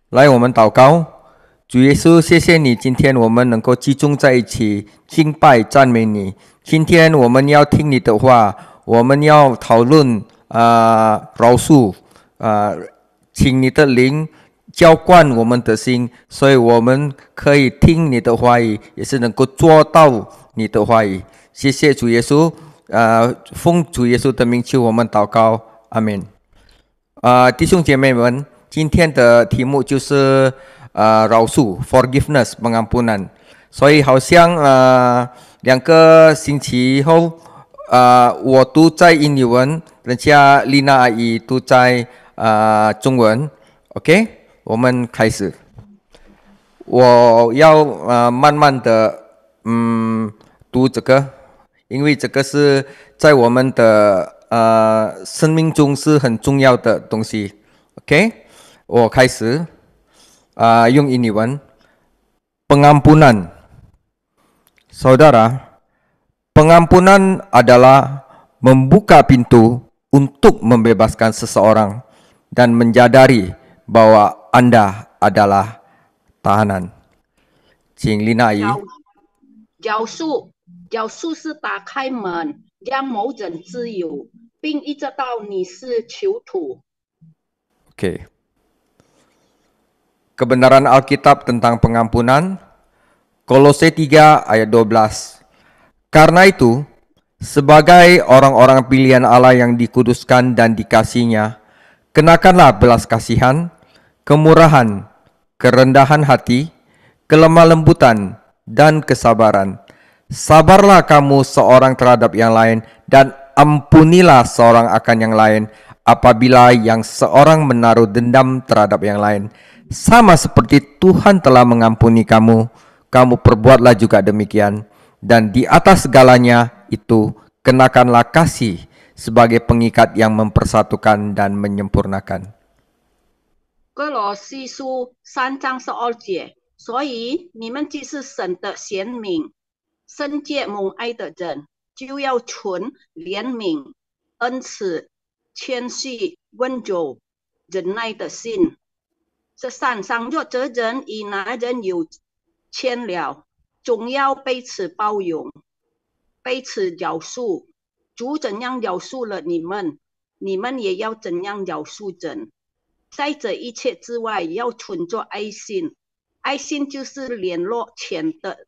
来，我们祷告。主耶稣，谢谢你，今天我们能够集中在一起敬拜赞美你。今天我们要听你的话，我们要讨论饶恕请你的灵浇灌我们的心，所以我们可以听你的话语，也是能够做到你的话语。谢谢主耶稣，奉主耶稣的名求我们祷告，阿门。弟兄姐妹们，今天的题目就是饶恕 forgiveness pengampunan，所以好像2个星期后，我读在英文，人家丽娜阿姨读在中文。OK， 我们开始。我要慢慢的读这个，因为这个是在我们的生命中是很重要的东西。OK， 我开始用英文。Pengampunan, saudara, pengampunan adalah membuka pintu untuk membebaskan seseorang dan menyadari bahwa Anda adalah tahanan. 请丽娜阿姨。饶恕是打开门，让某人自由，并意识到你是囚徒。Oke. Kebenaran Alkitab tentang pengampunan, Kolose 3 ayat 12. Karena itu, sebagai orang-orang pilihan Allah yang dikuduskan dan dikasihinya, kenakanlah belas kasihan, kemurahan, kerendahan hati, kelemah lembutan, dan kesabaran. Sabarlah kamu seorang terhadap yang lain, dan ampunilah seorang akan yang lain, apabila yang seorang menaruh dendam terhadap yang lain. Sama seperti Tuhan telah mengampuni kamu, kamu perbuatlah juga demikian. Dan di atas segalanya itu, kenakanlah kasih sebagai pengikat yang mempersatukan dan menyempurnakan. 哥罗西书3章12节，所以你们既是神的贤民，圣洁蒙爱的人，就要存怜悯、恩慈、谦虚、温柔、忍耐的心。这善上若这人与那人有欠了，总要彼此包容，彼此饶恕。主怎样饶恕了你们，你们也要怎样饶恕人。在这一切之外，要存着爱心，爱心就是联络前的。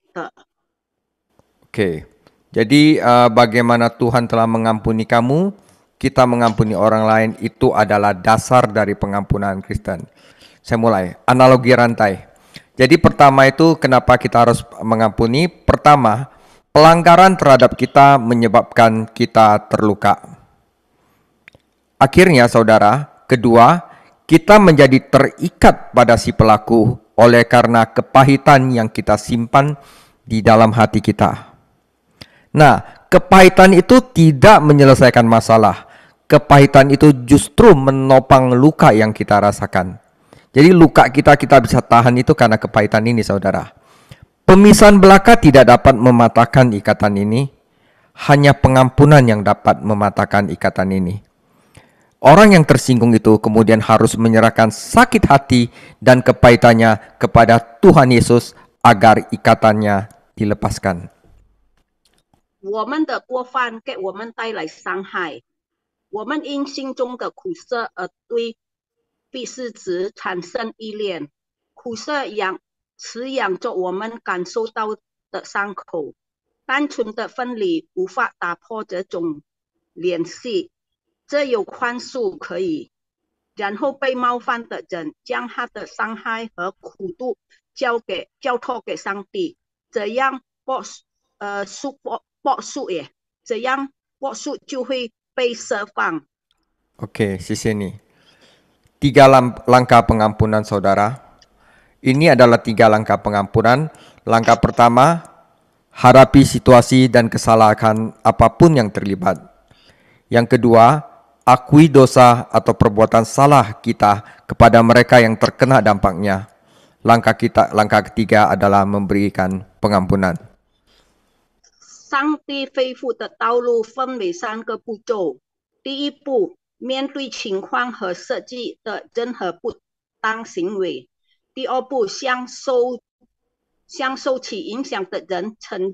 Oke, jadi bagaimana Tuhan telah mengampuni kamu, kita mengampuni orang lain, itu adalah dasar dari pengampunan Kristen. Saya mulai, analogi rantai. Jadi pertama itu kenapa kita harus mengampuni? Pertama, pelanggaran terhadap kita menyebabkan kita terluka. Akhirnya saudara, kedua, kita menjadi terikat pada si pelaku oleh karena kepahitan yang kita simpan di dalam hati kita. Nah, kepahitan itu tidak menyelesaikan masalah. Kepahitan itu justru menopang luka yang kita rasakan. Jadi luka kita bisa tahan itu karena kepahitan ini, saudara. Pemisahan belaka tidak dapat mematahkan ikatan ini. Hanya pengampunan yang dapat mematahkan ikatan ini. Orang yang tersinggung itu kemudian harus menyerahkan sakit hati dan kepahitannya kepada Tuhan Yesus agar ikatannya dilepaskan. 我们的过犯给我们带来伤害，我们因心中的苦涩而对必是指产生依恋，苦涩滋养着我们感受到的伤口。单纯的分离无法打破这种联系，这有宽恕可以，然后被冒犯的人将他的伤害和苦度交托给上帝，这样报数就会被释放。 Oke, sisi ini. 3 langkah pengampunan saudara. Ini adalah 3 langkah pengampunan. Langkah pertama, hadapi situasi dan kesalahan apapun yang terlibat. Yang kedua, akui dosa atau perbuatan salah kita kepada mereka yang terkena dampaknya. Langkah ketiga adalah memberikan pengampunan. 上帝恢复的道路分为3个步骤。第一步，面对情况和设计的任何不当行为，第二步，向受其影响的人承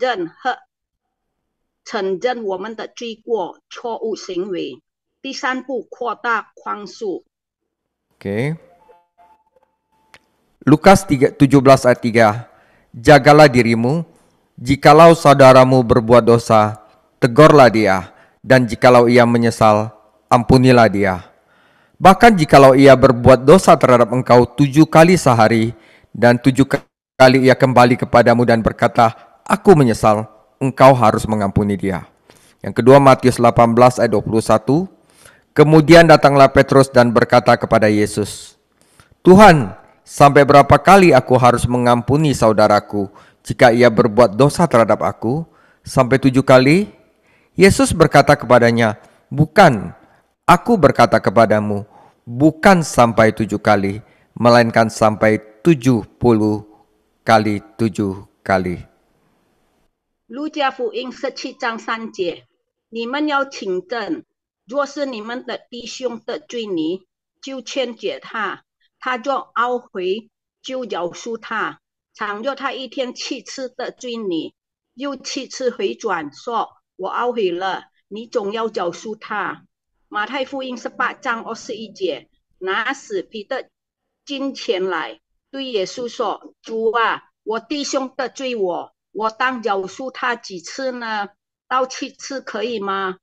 认我们的罪过、错误行为。第三步，扩大宽恕。Lukas 17 ayat 3. Jagalah dirimu, jikalau saudaramu berbuat dosa, tegurlah dia, dan jikalau ia menyesal, ampunilah dia. Bahkan jikalau ia berbuat dosa terhadap engkau 7 kali sehari, dan 7 kali ia kembali kepadamu dan berkata, aku menyesal, engkau harus mengampuni dia. Yang kedua, Matius 18 ayat 21. Kemudian datanglah Petrus dan berkata kepada Yesus, Tuhan, sampai berapa kali aku harus mengampuni saudaraku jika ia berbuat dosa terhadap aku? Sampai 7 kali? Yesus berkata kepadanya, bukan, aku berkata kepadamu, bukan sampai 7 kali, melainkan sampai 70 kali 7 kali. 路加福音17章3节，你们要请正，若是你们的弟兄得罪你，就劝解他，他若懊悔，就饶恕他。倘若他一天7次得罪你，又7次回转说我懊悔了，你总要饶恕他。马太福音18章21节，那时彼得进前来对耶稣说，主啊，我弟兄得罪我，我当饶恕他几次呢？到7次可以吗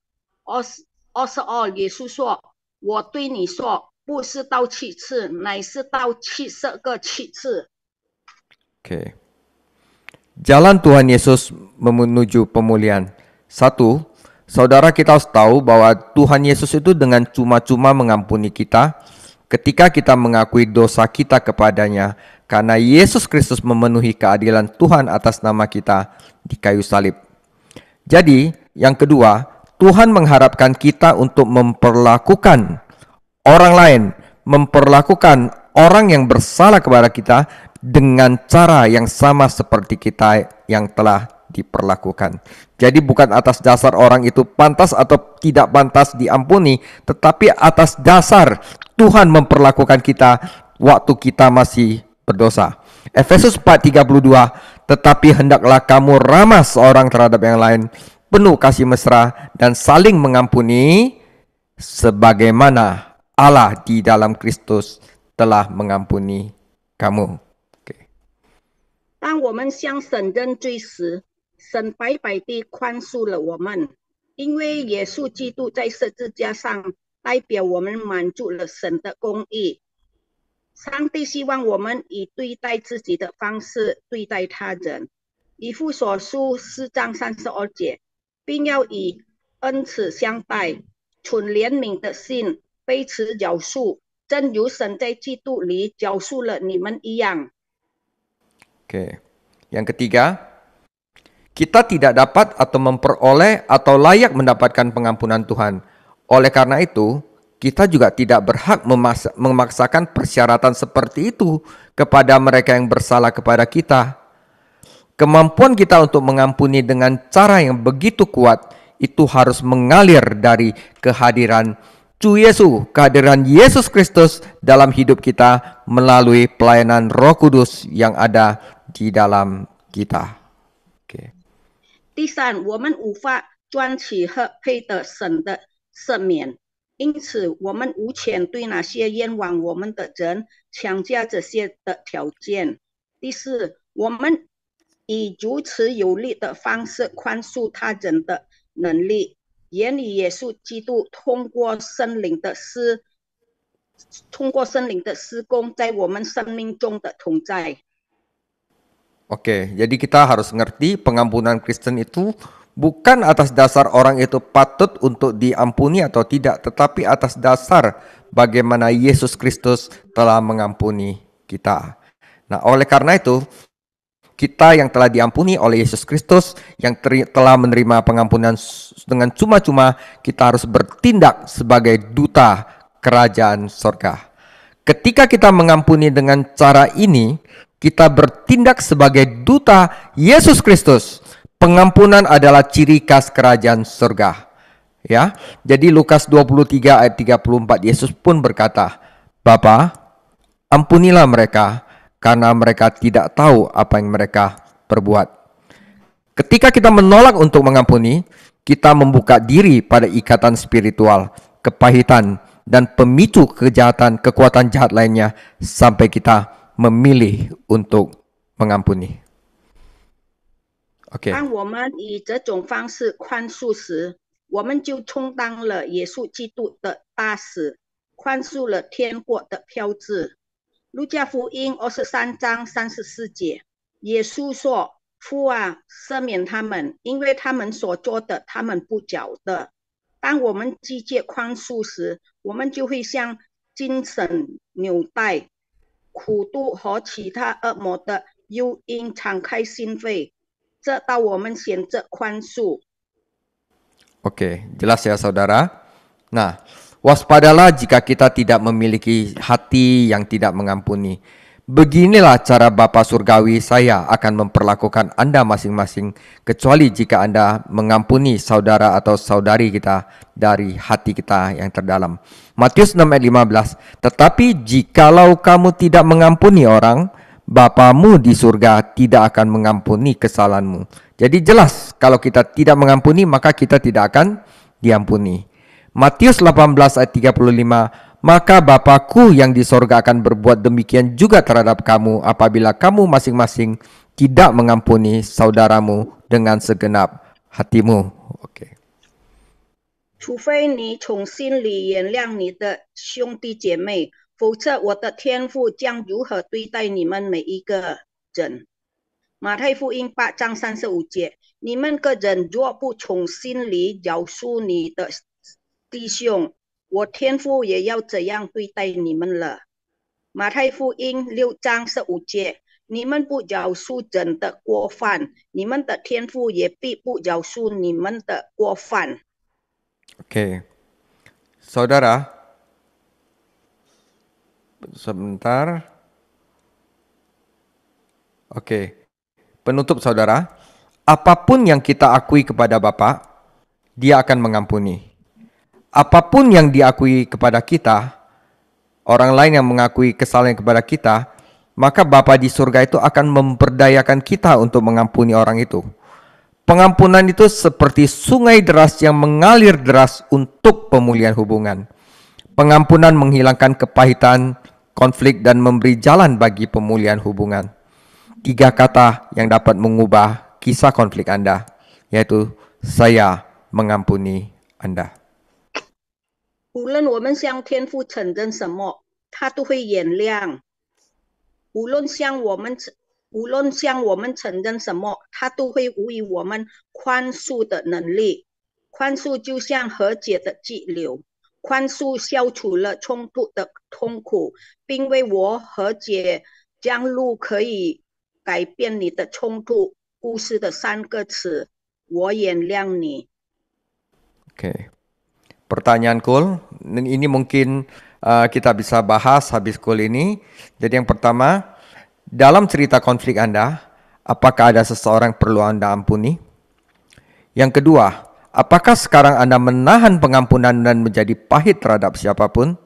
？22，耶稣说，我对你说，不是到7次，乃是到70个7次。Jalan Tuhan Yesus menuju pemulihan. 1. Saudara, kita harus tahu bahwa Tuhan Yesus itu dengan cuma-cuma mengampuni kita ketika kita mengakui dosa kita kepadanya, karena Yesus Kristus memenuhi keadilan Tuhan atas nama kita di kayu salib. Jadi, yang kedua, Tuhan mengharapkan kita untuk memperlakukan orang lain, memperlakukan orang yang bersalah kepada kita dengan cara yang sama seperti kita yang telah diperlakukan. Jadi bukan atas dasar orang itu pantas atau tidak pantas diampuni, tetapi atas dasar Tuhan memperlakukan kita waktu kita masih berdosa. Efesus 4:32, tetapi hendaklah kamu ramah seorang terhadap yang lain, penuh kasih mesra dan saling mengampuni, sebagaimana Allah di dalam Kristus telah mengampuni kamu. 当我们向神认罪时，神白白地宽恕了我们，因为耶稣基督在十字架上代表我们满足了神的公义。上帝希望我们以对待自己的方式对待他人。以弗所书4章32节，并要以恩慈相待，存怜悯的心，彼此饶恕，正如神在基督里饶恕了你们一样。Yang ketiga, kita tidak dapat atau memperoleh atau layak mendapatkan pengampunan Tuhan. Oleh karena itu, kita juga tidak berhak memaksakan persyaratan seperti itu kepada mereka yang bersalah kepada kita. Kemampuan kita untuk mengampuni dengan cara yang begitu kuat itu harus mengalir dari kehadiran Yesus, kehadiran Yesus Kristus dalam hidup kita melalui pelayanan Roh Kudus yang ada di dalam kita. 第三，我们无法赚取和配得神的赦免，因此我们无权对那些冤枉我们的人强加这些的条件。第四，我们以如此有力的方式宽恕他人的能力，源于耶稣基督通过圣灵的施工在我们生命中的同在。Jadi kita harus ngerti pengampunan Kristen itu bukan atas dasar orang itu patut untuk diampuni atau tidak, tetapi atas dasar bagaimana Yesus Kristus telah mengampuni kita. Nah, oleh karena itu, kita yang telah diampuni oleh Yesus Kristus, yang telah menerima pengampunan dengan cuma-cuma, kita harus bertindak sebagai duta kerajaan sorga. Ketika kita mengampuni dengan cara ini, kita bertindak sebagai duta Yesus Kristus. Pengampunan adalah ciri khas kerajaan surga. Ya, jadi Lukas 23 ayat 34, Yesus pun berkata, Bapa, ampunilah mereka, karena mereka tidak tahu apa yang mereka perbuat. Ketika kita menolak untuk mengampuni, kita membuka diri pada ikatan spiritual, kepahitan, dan pemicu kejahatan, kekuatan jahat lainnya sampai kita memilih untuk mengampuni. Oke. 当我们以这种方式宽恕时，我们就充当了耶稣基督的大使，宽恕了天国的标志。路加福音23章34节，耶稣说：“父啊，赦免他们，因为他们所做的，他们不晓得。”当我们拒绝宽恕时，我们就会向精神纽带、苦毒和其他恶魔的诱因敞开心扉，这到我们选择宽恕。 Oke, jelas ya saudara. Nah, waspadalah jika kita tidak memiliki hati yang tidak mengampuni. Beginilah cara Bapa Surgawi saya akan memperlakukan Anda masing-masing, kecuali jika Anda mengampuni saudara atau saudari kita dari hati kita yang terdalam. Matius 6 ayat 15, tetapi jikalau kamu tidak mengampuni orang, Bapamu di surga tidak akan mengampuni kesalahanmu. Jadi jelas, kalau kita tidak mengampuni, maka kita tidak akan diampuni. Matius 18 ayat 35, maka Bapakku yang di sorga akan berbuat demikian juga terhadap kamu apabila kamu masing-masing tidak mengampuni saudaramu dengan segenap hatimu. Oke. 除非你从心里原谅你的兄弟姐妹，否则我的天父将如何对待你们每一个人？马太福音8章35节，你们个人若不从心里饶恕你的弟兄，我天父也要这样对待你们了。马太福音6章15节，你们不饶恕人的过犯，你们的天父也必不饶恕你们的过犯。 Oke. Saudara, sebentar. Oke. Penutup saudara, apapun yang kita akui kepada Bapa, Dia akan mengampuni. Apapun yang diakui kepada kita, orang lain yang mengakui kesalahan kepada kita, maka Bapa di surga itu akan memperdayakan kita untuk mengampuni orang itu. Pengampunan itu seperti sungai deras yang mengalir deras untuk pemulihan hubungan. Pengampunan menghilangkan kepahitan, konflik, dan memberi jalan bagi pemulihan hubungan. 3 kata yang dapat mengubah kisah konflik Anda, yaitu saya mengampuni Anda. 无论我们向天父承认什么，他都会原谅；无论向我们承认什么，他都会给予我们宽恕的能力。宽恕就像和解的激流，宽恕消除了冲突的痛苦，并为我和解将路可以改变你的冲突。故事的3个词：我原谅你。 Oke. Pertanyaan cool, ini mungkin kita bisa bahas habis cool ini. Jadi yang pertama, dalam cerita konflik Anda, apakah ada seseorang yang perlu Anda ampuni? Yang kedua, apakah sekarang Anda menahan pengampunan dan menjadi pahit terhadap siapapun?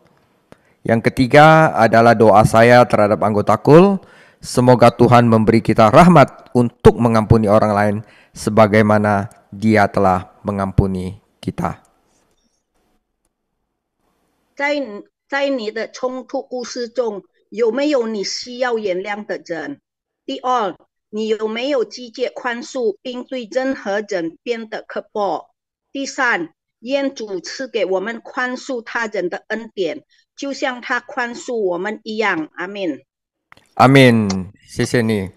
Yang ketiga adalah doa saya terhadap anggota cool. Semoga Tuhan memberi kita rahmat untuk mengampuni orang lain sebagaimana Dia telah mengampuni kita. 在你的冲突故事中，有没有你需要原谅的人？第二，你有没有拒绝宽恕，并对任何人变得刻薄？第三，愿主赐给我们宽恕他人的恩典，就像他宽恕我们一样。阿门。Amin. 谢谢你。